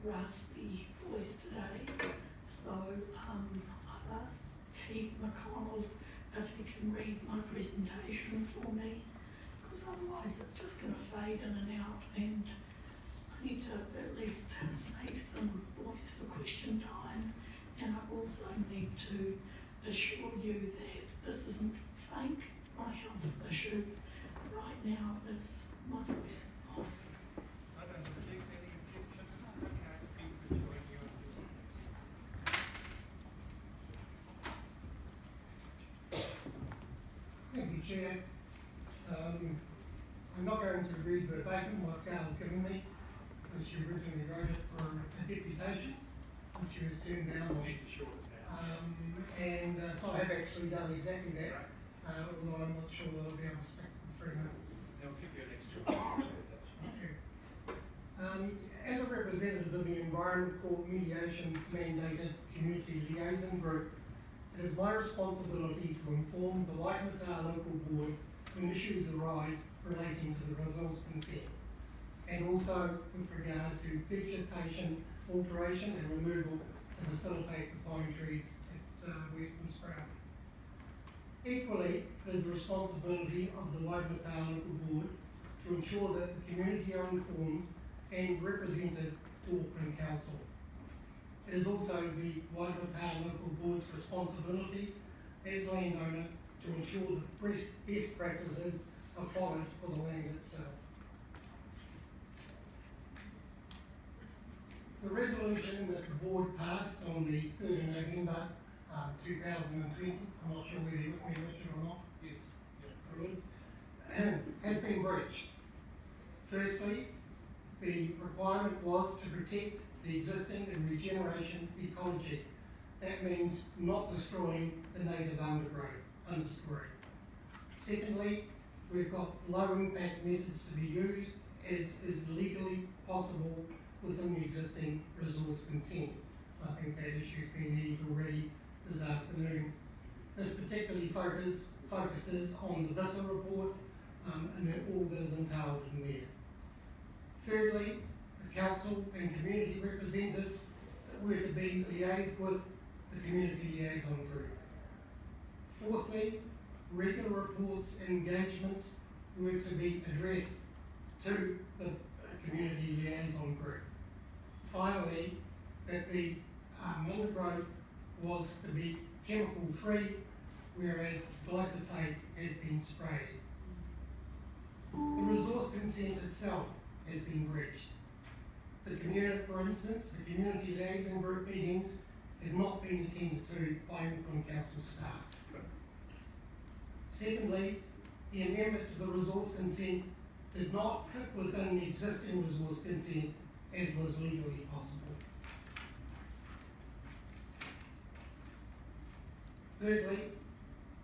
raspy voice today. So I've asked Keith McConnell if he can read my presentation for me, because otherwise it's just going to fade in and out, and I need to at least save some voice for question time. And I also need to assure you that this isn't fake. My health issue right now is my voice loss. I don't detect any objections. Okay, thank you for joining your Thank you, Chair. I'm not going to read verbatim what Gail's given me, because she originally wrote it for a deputation, which she was turned down on. So I have actually done exactly that, although I'm not sure that I'll be able to stick to the 3 minutes. They'll give you an extra minute. Okay. As a representative of the Environment Court Mediation Mandated Community Liaison Group, it is my responsibility to inform the Waitemata Local Board when issues arise relating to the resource consent, and also with regard to vegetation alteration and removal to facilitate the pine trees at Western Sprout. Equally, it is the responsibility of the Waitemata Local Board to ensure that the community are informed and represented to Auckland Council. It is also the Waitemata Local Board's responsibility as landowner to ensure that best practices are followed for the land itself. The resolution that the board passed on the 3rd of November 2020, I'm not sure whether you're with me, Richard, or not. Yes. It is, has been breached. Firstly, the requirement was to protect the existing and regeneration ecology. That means not destroying the native understory. Secondly, we've got low impact methods to be used as is legally possible within the existing resource consent. I think that issue's been heard already this afternoon. This particularly focuses on the VISA report and all that is entailed in there. Thirdly, the council and community representatives were to be liaised with the community liaison group. Fourthly, regular reports and engagements were to be addressed to the community liaison group. Finally, that the undergrowth was to be chemical free, whereas glyphosate has been sprayed. The resource consent itself has been breached. The community, for instance, the community liaison group meetings have not been attended to by Auckland Council staff. Secondly, the amendment to the resource consent did not fit within the existing resource consent as was legally possible. Thirdly,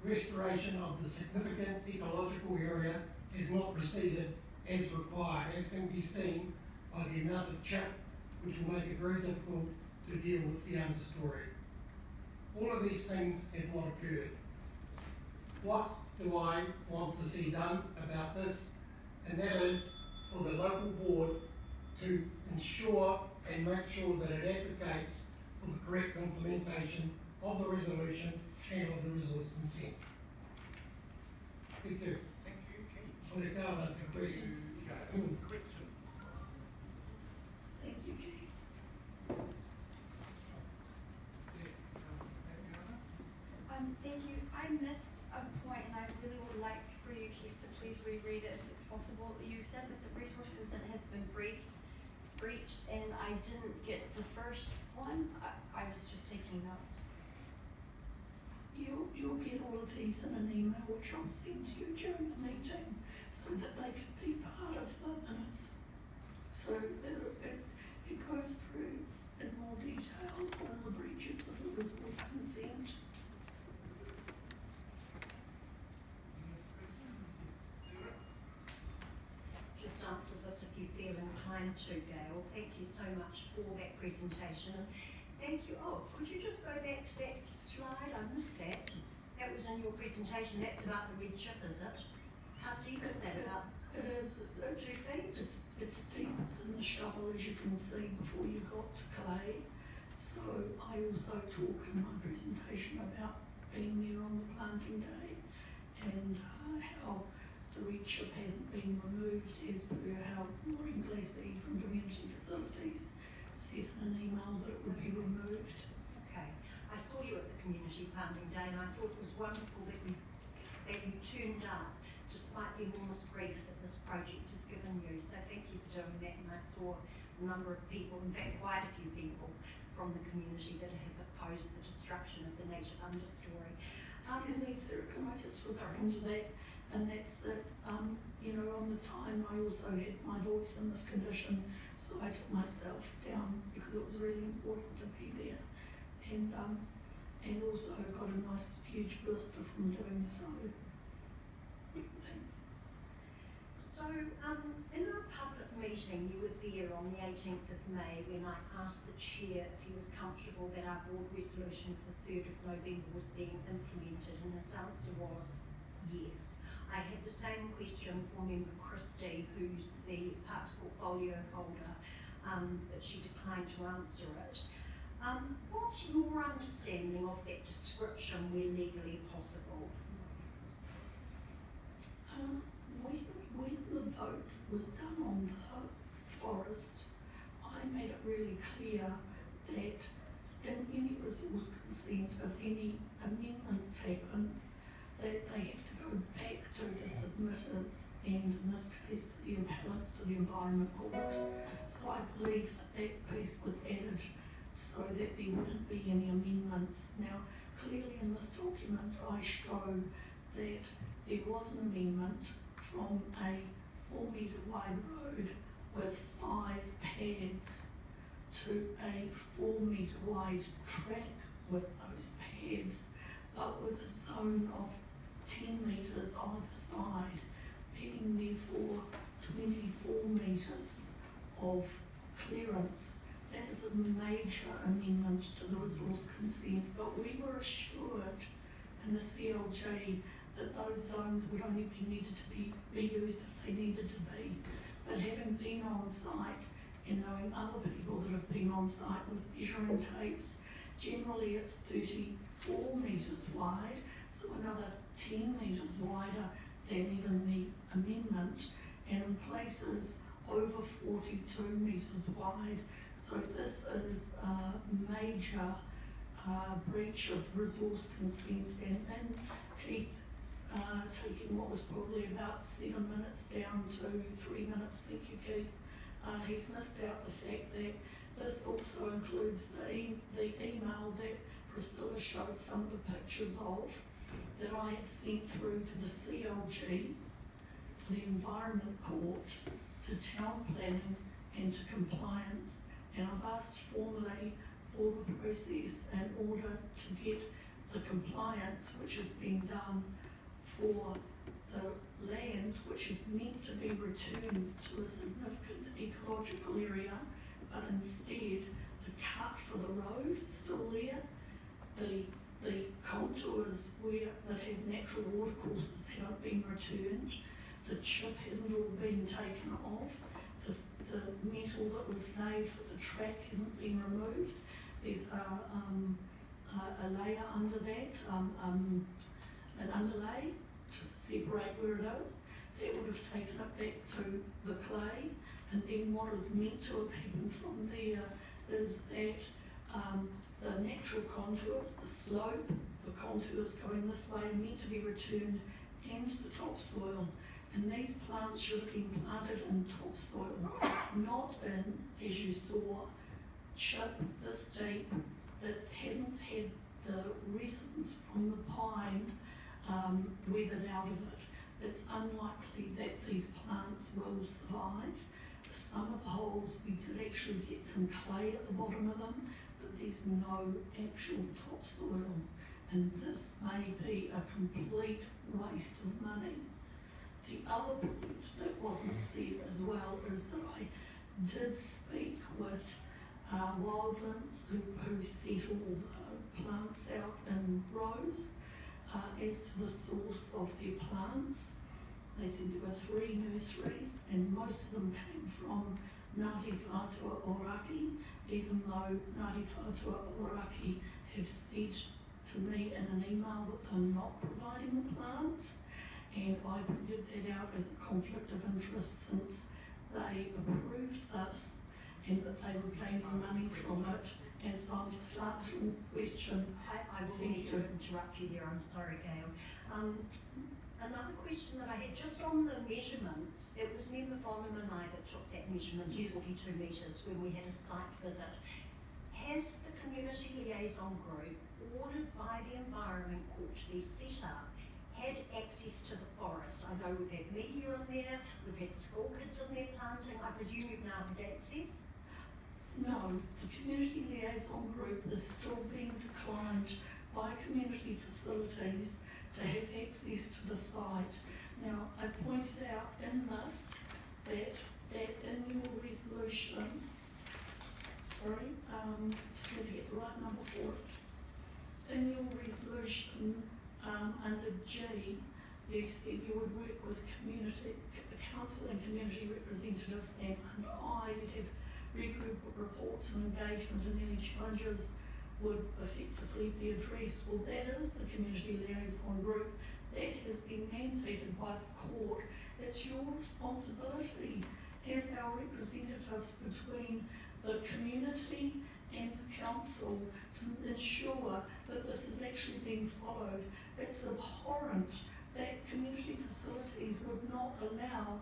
restoration of the significant ecological area is not proceeded as required, as can be seen by the amount of chip, which will make it very difficult to deal with the understory. All of these things have not occurred. What do I want to see done about this? And that is for the local board to ensure and make sure that it advocates for the correct implementation of the resolution and of the resource consent. Thank you. Thank you, Keith. I'll let Gael answer questions. Questions? Thank you, Keith. Thank you. I missed a point, and I really would like for you, Keith, to please reread it if it's possible. You said that the resource consent has been breached, and I didn't get the first one. I was just taking notes. You'll get all of these in an email which I'll send to you during the meeting so that they can be part of the minutes. So it goes through in more detail all the breaches of the resource consent. Just answer this if you feel inclined to, Gail. Thank you so much for that presentation. Thank you. Oh, could you just go back to that slide? I missed that. That was in your presentation. That's about the red chip, is it? How deep is that? About It is, it's, 2 feet? it's deeper than the shovel, as you can see, before you got to clay. So I also talk in my presentation about being there on the planting day and how the red chip hasn't been removed as per how Maureen Glassy from Community Facilities said in an email that it would be removed. Okay. I saw you at the community planting day and I thought it was wonderful that you turned up despite the enormous grief that this project has given you. So thank you for doing that. And I saw a number of people, in fact quite a few people from the community that have opposed the destruction of the native understory. Excuse me, Sarah, can I just respond to that? And that's that, you know, on the time I also had my voice in this condition, so I took myself down because it was really important to be there. And also got a nice huge blister from doing so. So, in our public meeting, you were there on the 18th of May when I asked the chair if he was comfortable that our board resolution for 3rd of November was being implemented, and his answer was yes. I had the same question for Member Christie, who's the Parks portfolio holder, but she declined to answer it. What's your understanding of that description where legally possible? When the vote was done on the forest, I made it really clear that in any resource consent, if any amendments happen, that they have to go back to the submitters and in this case the appellants to the Environment Court. So I believe that that piece was added so that there wouldn't be any amendments. Now, clearly in this document I show that there was an amendment from a 4-metre wide road with 5 pads to a 4-metre wide track with those pads, but with a zone of 10 metres either side, being therefore 24 metres of clearance. That is a major amendment to the resource consent, but we were assured in the CLG that those zones would only be needed to be used if they needed to be. But having been on site and knowing other people that have been on site with measuring tapes, generally it's 34 metres wide, so another 10 metres wider than even the amendment, and in places over 42 metres wide. So this is a major breach of resource consent, and Keith taking what was probably about 7 minutes down to 3 minutes, thank you Keith, he's missed out the fact that this also includes the email that Priscilla showed some of the pictures of that I had sent through to the CLG, to the Environment Court, to Town Planning and to Compliance, and I've asked formally for the process in order to get the compliance which has been done for the land which is meant to be returned to a significant ecological area, but instead the cut for the road is still there. The contours that have natural watercourses haven't been returned. The chip hasn't all been taken off. The metal that was made for the track hasn't been removed. There's a layer under that, an underlay to separate where it is. That would have taken it back to the clay, and then what is meant to have happened from there is that the natural contours, the slope, the contours going this way are meant to be returned into the topsoil. And these plants should have been planted in topsoil, not in, as you saw, chip this deep that hasn't had the resins from the pine weathered out of it. It's unlikely that these plants will survive. Some of the holes we did actually get some clay at the bottom of them, but there's no actual topsoil. And this may be a complete waste of money. The other point that wasn't said as well is that I did speak with wildlands who settle the plants out in rows as to the source of their plants. They said there were 3 nurseries and most of them came from Ngāti Whātua Oraki, even though Ngāti Whātua Oraki have said to me in an email that they're not providing the plants, and I pointed that out as a conflict of interest since they approved this and that they were gaining money from it. As I'll just answer your question. I will need to interrupt you there, I'm sorry, Gail. Another question that I had, just on the measurements, it was Member Bonham and I that took that measurement of 42 metres when we had a site visit. Has the community liaison group, ordered by the Environment Court to be set up, had access to the forest? I know we've had media in there, we've had school kids in there planting, I presume you've now had access? No, the community liaison group is still being declined by community facilities to have access to the site. Now, I pointed out in this that in your resolution, sorry, just going to get the right number for it. In your resolution, under G, you said you would work with community, council and community representatives, and under I, you'd have regular reports and engagement, and any challenges would effectively be addressed. Well, that is the community liaison group. That has been mandated by the court. It's your responsibility as our representatives between the community and the council to ensure that this is actually being followed. It's abhorrent that community facilities would not allow,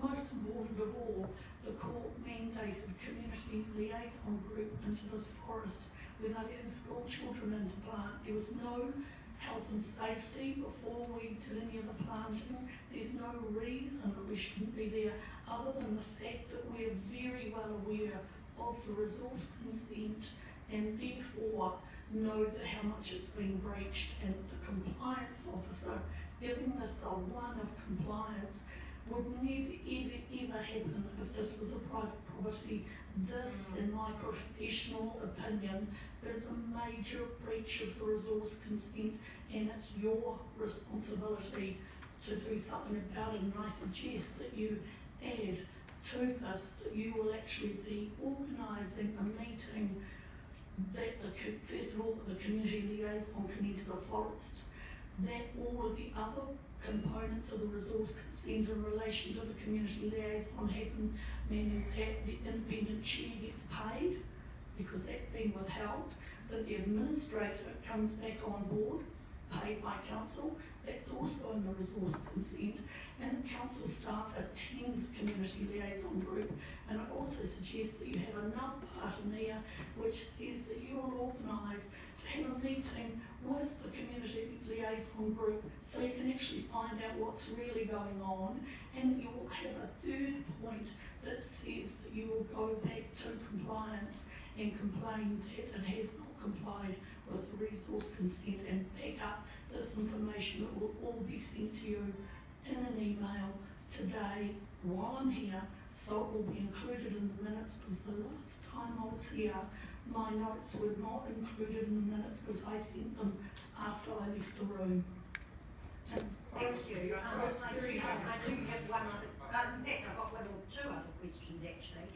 most important of all, the court mandated community liaison group into this forest where they let school children in to plant. There was no health and safety before we did any of the planting. There's no reason that we shouldn't be there other than the fact that we're very well aware of the resource consent and therefore know that how much it's been breached, and the compliance officer giving this a 1 of compliance would never ever happen if this was a private property. This, in my professional opinion, is a major breach of the resource consent, and it's your responsibility to do something about it. And I suggest that you add to this that you will actually be organising a meeting that first of all, the community liaison can enter the forest, that all of the other components of the resource consent in relation to the community liaison happen, meaning that the independent chair gets paid, because that's been withheld, that the administrator comes back on board, paid by council, that's also in the resource consent, and the council staff attend the community liaison group. And I also suggest that you have another part in there which says that you will organise to have a meeting with the community liaison group so you can actually find out what's really going on, and you will have a third point that says that you will go back to compliance and complain that it has not complied with the resource consent, and back up this information that will all be sent to you in an email today while I'm here, so it will be included in the minutes, because the last time I was here, my notes were not included in the minutes because I sent them after I left the room. Thank you. I do have one other, in fact, I've got 1 or 2 other questions actually.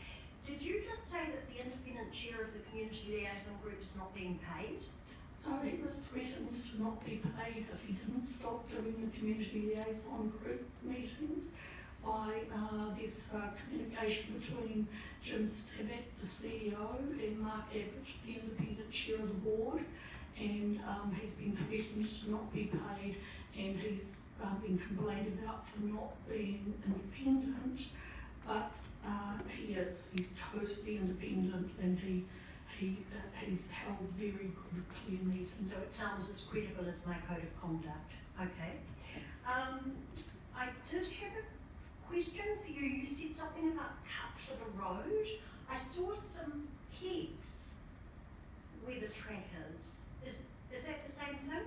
Did you just say that the independent chair of the community liaison group is not being paid? No, he was threatened to not be paid if he didn't stop doing the community liaison group meetings by this communication between Jim Stabak, the CEO, and Mark Abbott, the independent chair of the board, and he's been threatened to not be paid, and he's been complained about for not being independent, but he's totally independent, and he's held very good, clear meetings. So it sounds as credible as my code of conduct. Okay. I did have a question for you. You said something about cut for the road. I saw some pegs where the track is. Is that the same thing?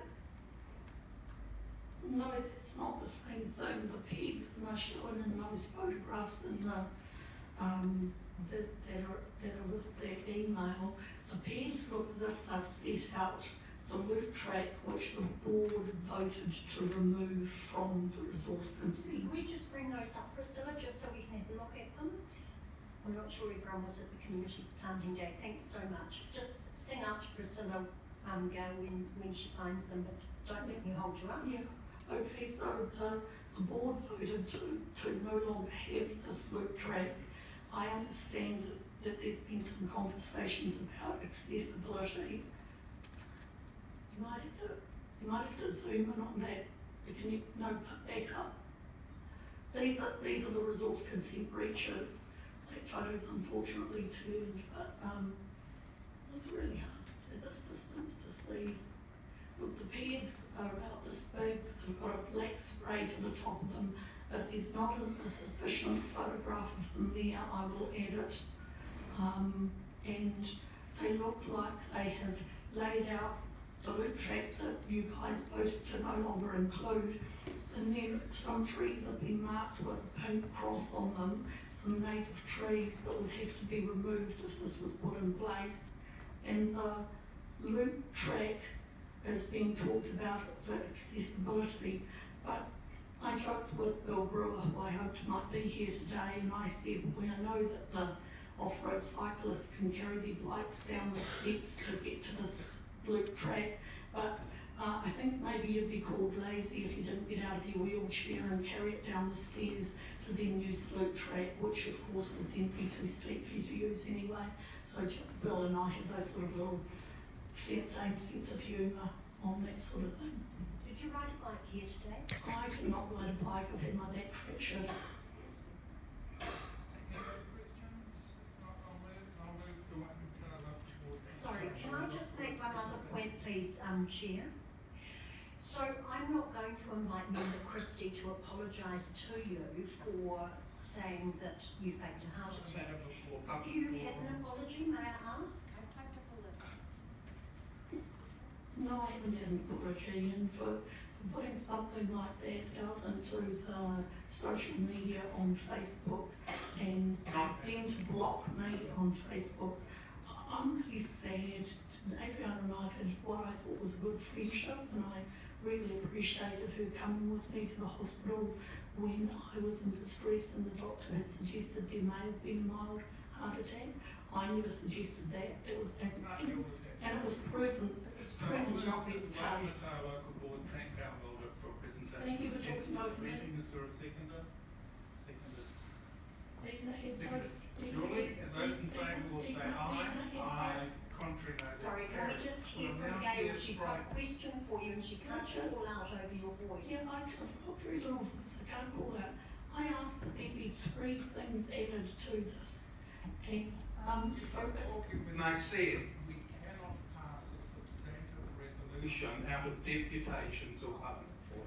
No, it's not the same thing. The pegs that are shown in those photographs in the that are with that email, the pegs look as if they're set out the loop track, which the board voted to remove from the resource consent. Can we just bring those up, Priscilla, just so we can have a look at them? I'm not sure everyone was at the community planting day. Thanks so much. Just sing out to Priscilla, Gail, when she finds them, but don't let me hold you up. Yeah, okay, so the board voted to no longer have this loop track. I understand that there's been some conversations about accessibility. You might have to zoom in on that. Can you no put back up? These are the resource consent breaches. That photo's unfortunately turned, but it's really hard at this distance to see. Look, the pads are about this big. They've got a black spray to the top of them. If there's not a sufficient photograph of them there, I will add it. And they look like they have laid out the loop track that you guys voted to no longer include. And then some trees have been marked with a pink cross on them, some native trees that would have to be removed if this was put in place. And the loop track is being talked about for accessibility, but I joked with Bill Brewer, who I hoped might be here today, and I said, well, I know that the off-road cyclists can carry their bikes down the steps to get to this loop track, but I think maybe you'd be called lazy if you didn't get out of your wheelchair and carry it down the stairs to then use the loop track, which of course would then be too steep for you to use anyway. So Bill and I have those sort of little same sense of humour on that sort of thing. Did you ride a bike here today? I cannot ride a bike, I've had my back fractured. Any other questions? If not, I'll move the one board. Sorry, can I just make one other point, please, Chair? So I'm not going to invite Member Christie to apologise to you for saying that you faked a heart attack. Have you had an apology, may I ask? No, I haven't had an apology, and for putting something like that out into the social media on Facebook and then to block me on Facebook, I'm really sad. Adriana and I had what I thought was a good friendship, and I really appreciated her coming with me to the hospital when I was in distress and the doctor had suggested there may have been a mild heart attack. I never suggested that. It was, and it was proven. So I'll move Not the the one case. with our local board. Thank our Wilder for a presentation. Thank you for talking over me. Meeting, is there a seconder? Seconded. Julie, Julie, and those in favour will say aye. Aye. Contrary, no. Sorry, can we just hear from Gail? She's got a question for you and she can't call out over your voice. Yeah, I can put very little voice, I can't call out. I asked that there be 3 things added to this. And, so, When I said we cannot pass a substantive resolution out of deputations or other form.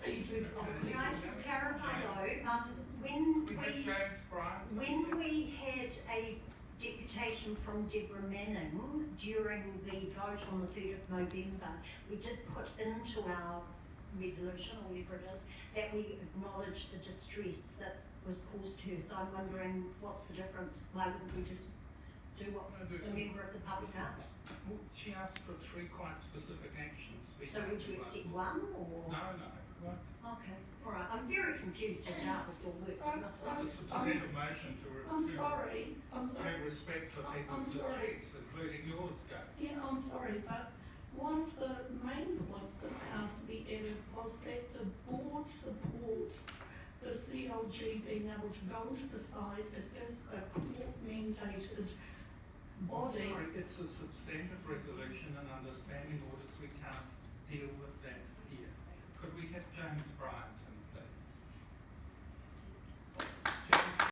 you do Can I just clarify though, We have James Bryant. when we had a deputation from Deborah Manning during the vote on the 3rd of November, we did put into our resolution, or whatever it is, that we acknowledge the distress that was caused to her. So I'm wondering, what's the difference? Why wouldn't we just do what the member of the public asks? Well, she asked for 3 quite specific actions. So would you accept one, or? No, no. What? Okay, all right. I'm very confused as to how this all works. I must say. A substantive motion to I'm sorry, have respect for people's sorry. distress, including yours, Gail. Yeah, I'm sorry, but one of the main points that has to be added was that the board supports the CLG being able to go to the site. It is a court mandated body. Sorry, it's a substantive resolution and understanding orders. We can't deal with that here. Could we have James Bryant?